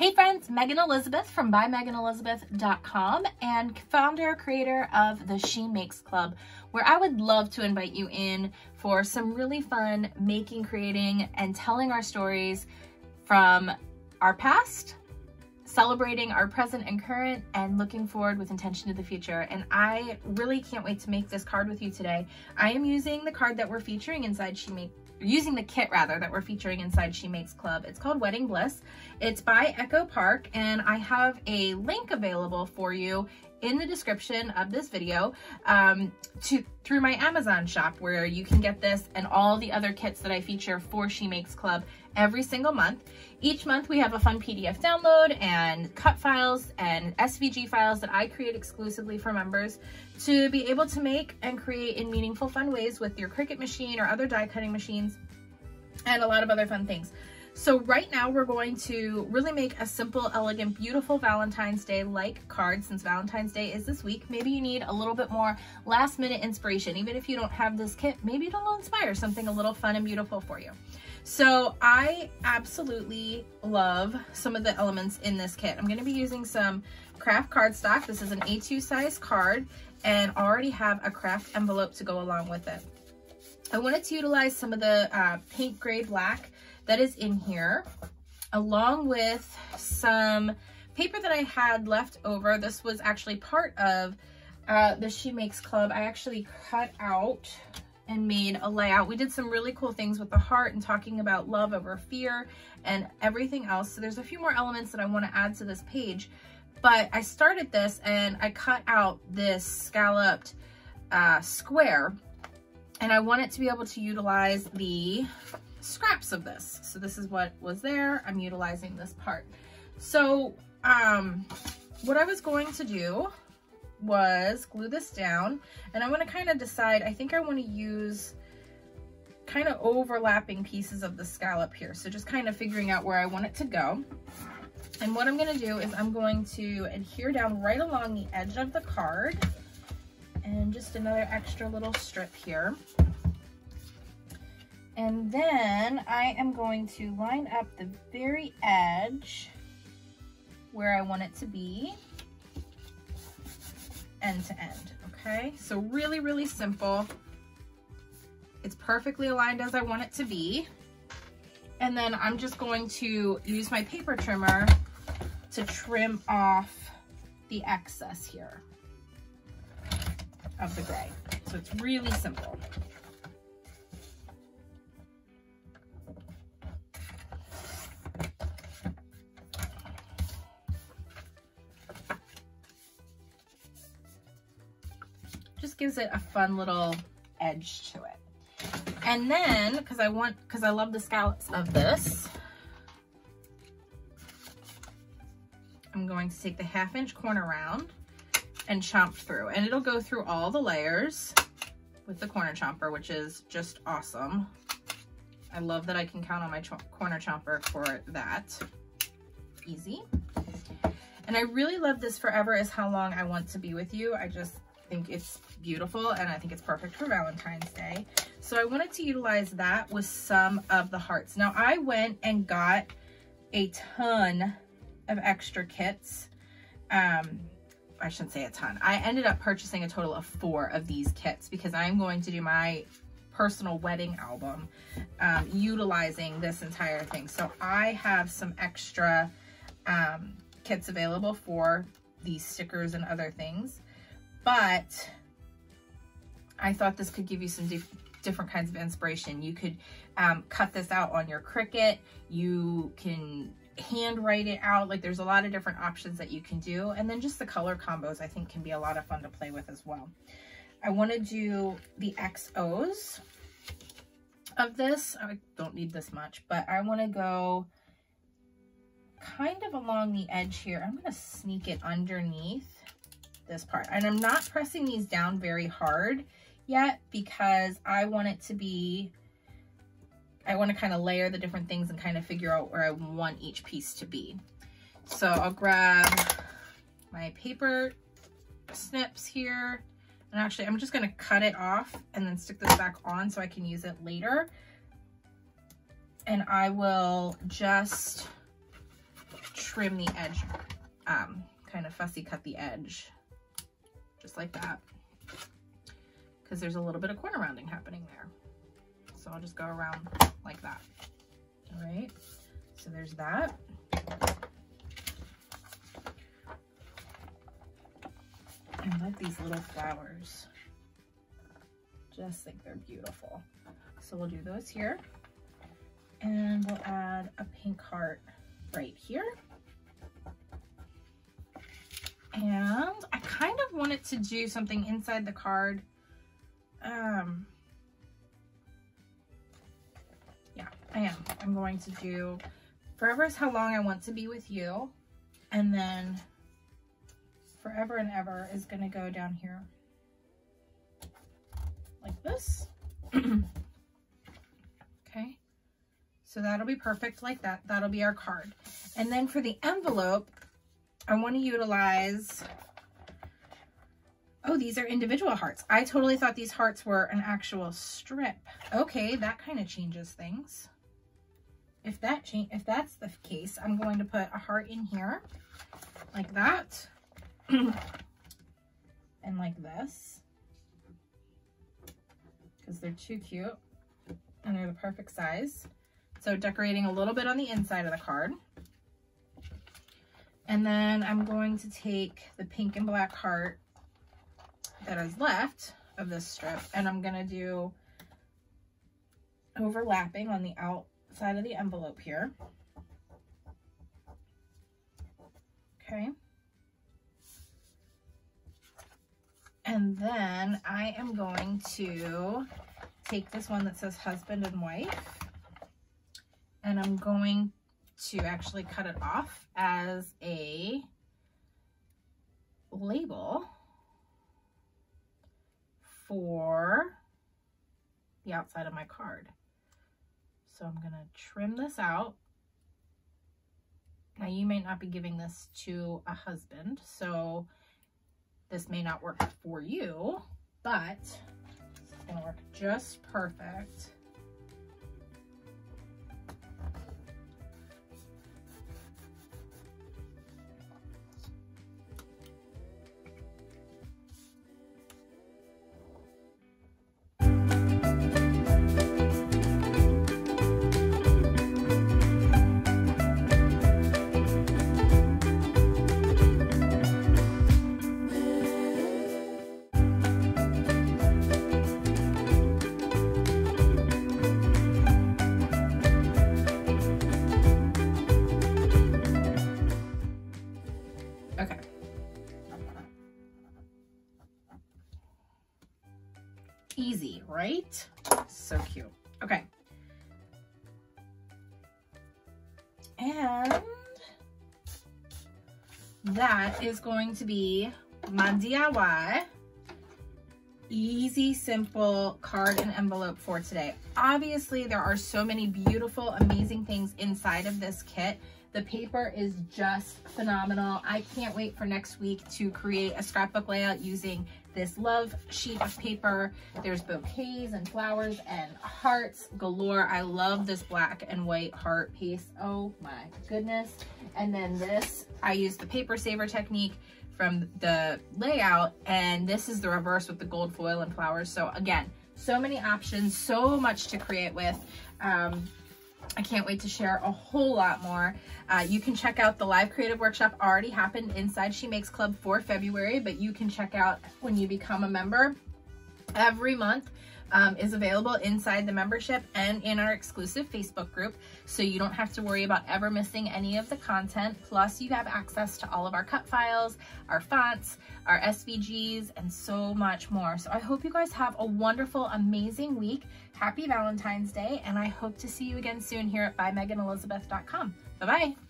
Hey friends, Megan Elizabeth from ByMeganElizabeth.com and founder, creator of the She Makes Club, where I would love to invite you in for some really fun making, creating, and telling our stories from our past, celebrating our present and current, and looking forward with intention to the future. And I really can't wait to make this card with you today. I am using the card that we're featuring inside using the kit rather that we're featuring inside She Makes Club. It's called Wedding Bliss. It's by Echo Park, and I have a link available for you in the description of this video through my Amazon shop, where you can get this and all the other kits that I feature for She Makes Club every single month. Each month we have a fun PDF download and cut files and SVG files that I create exclusively for members to be able to make and create in meaningful, fun ways with your Cricut machine or other die cutting machines and a lot of other fun things. So right now we're going to really make a simple, elegant, beautiful Valentine's Day-like card. Since Valentine's Day is this week, maybe you need a little bit more last-minute inspiration. Even if you don't have this kit, maybe it'll inspire something a little fun and beautiful for you. So I absolutely love some of the elements in this kit. I'm going to be using some craft cardstock. This is an A2 size card and already have a craft envelope to go along with it. I wanted to utilize some of the paint gray black that is in here, along with some paper that I had left over. This was actually part of the She Makes Club. I actually cut out and made a layout. We did some really cool things with the heart and talking about love over fear and everything else. So there's a few more elements that I want to add to this page, but I started this and I cut out this scalloped square, and I want it to be able to utilize the scraps of this. So this is what was there. I'm utilizing this part. So what I was going to do was glue this down, and I want to kind of decide, I think I want to use kind of overlapping pieces of the scallop here. So just kind of figuring out where I want it to go. And what I'm going to do is I'm going to adhere down right along the edge of the card, and just another extra little strip here. And then I am going to line up the very edge where I want it to be, end to end, okay? So really, really simple. It's perfectly aligned as I want it to be. And then I'm just going to use my paper trimmer to trim off the excess here of the gray. So it's really simple. Just gives it a fun little edge to it. And then, because I love the scallops of this, I'm going to take the 1/2 inch corner round and chomp through, and it'll go through all the layers with the corner chomper, which is just awesome. I love that I can count on my corner chomper for that. Easy. And I really love this Forever Is How Long I Want to Be With You. I just think it's beautiful, and I think it's perfect for Valentine's Day. So I wanted to utilize that with some of the hearts. Now I went and got a ton of extra kits. I shouldn't say a ton. I ended up purchasing a total of 4 of these kits because I'm going to do my personal wedding album utilizing this entire thing. So I have some extra kits available for these stickers and other things, but I thought this could give you some different kinds of inspiration. You could cut this out on your Cricut. You can hand write it out. Like, there's a lot of different options that you can do. And then just the color combos I think can be a lot of fun to play with as well. I want to do the XOs of this. I don't need this much, but I want to go kind of along the edge here. I'm going to sneak it underneath this part. And I'm not pressing these down very hard yet because I want it to be, I want to kind of layer the different things and kind of figure out where I want each piece to be. So I'll grab my paper snips here, and actually I'm just going to cut it off and then stick this back on so I can use it later. And I will just trim the edge, kind of fussy cut the edge, just like that, because there's a little bit of corner rounding happening there. So I'll just go around like that. All right, so there's that. I like these little flowers. Just think they're beautiful. So we'll do those here. And we'll add a pink heart right here. And I kind of wanted to do something inside the card. Yeah, I am. I'm going to do forever is how long I want to be with you. And then forever and ever is going to go down here like this. Okay, so that'll be perfect like that. That'll be our card. And then for the envelope, I want to utilize, oh, these are individual hearts. I totally thought these hearts were an actual strip. Okay, that kind of changes things. If that's the case, I'm going to put a heart in here like that. And like this, because they're too cute and they're the perfect size. So decorating a little bit on the inside of the card. And then I'm going to take the pink and black heart that is left of this strip, and I'm going to do overlapping on the outside of the envelope here. Okay. And then I am going to take this one that says husband and wife, and I'm going to actually cut it off as a label for the outside of my card. So I'm going to trim this out. Now you may not be giving this to a husband, so this may not work for you, but it's gonna work just perfect. Okay. Easy, right? So cute. Okay. And that is going to be my DIY easy, simple card and envelope for today. Obviously, there are so many beautiful, amazing things inside of this kit. The paper is just phenomenal. I can't wait for next week to create a scrapbook layout using this love sheet of paper. There's bouquets and flowers and hearts galore. I love this black and white heart piece. Oh my goodness. And then this, I used the paper saver technique from the layout, and this is the reverse with the gold foil and flowers. So again, so many options, so much to create with. I can't wait to share a whole lot more. You can check out the live creative workshop already happened inside She Makes Club for February, but you can check out when you become a member. Every month is available inside the membership and in our exclusive Facebook group, so you don't have to worry about ever missing any of the content. Plus, you have access to all of our cut files, our fonts, our SVGs, and so much more. So I hope you guys have a wonderful, amazing week. Happy Valentine's Day, and I hope to see you again soon here at bymeganelizabeth.com. Bye-bye.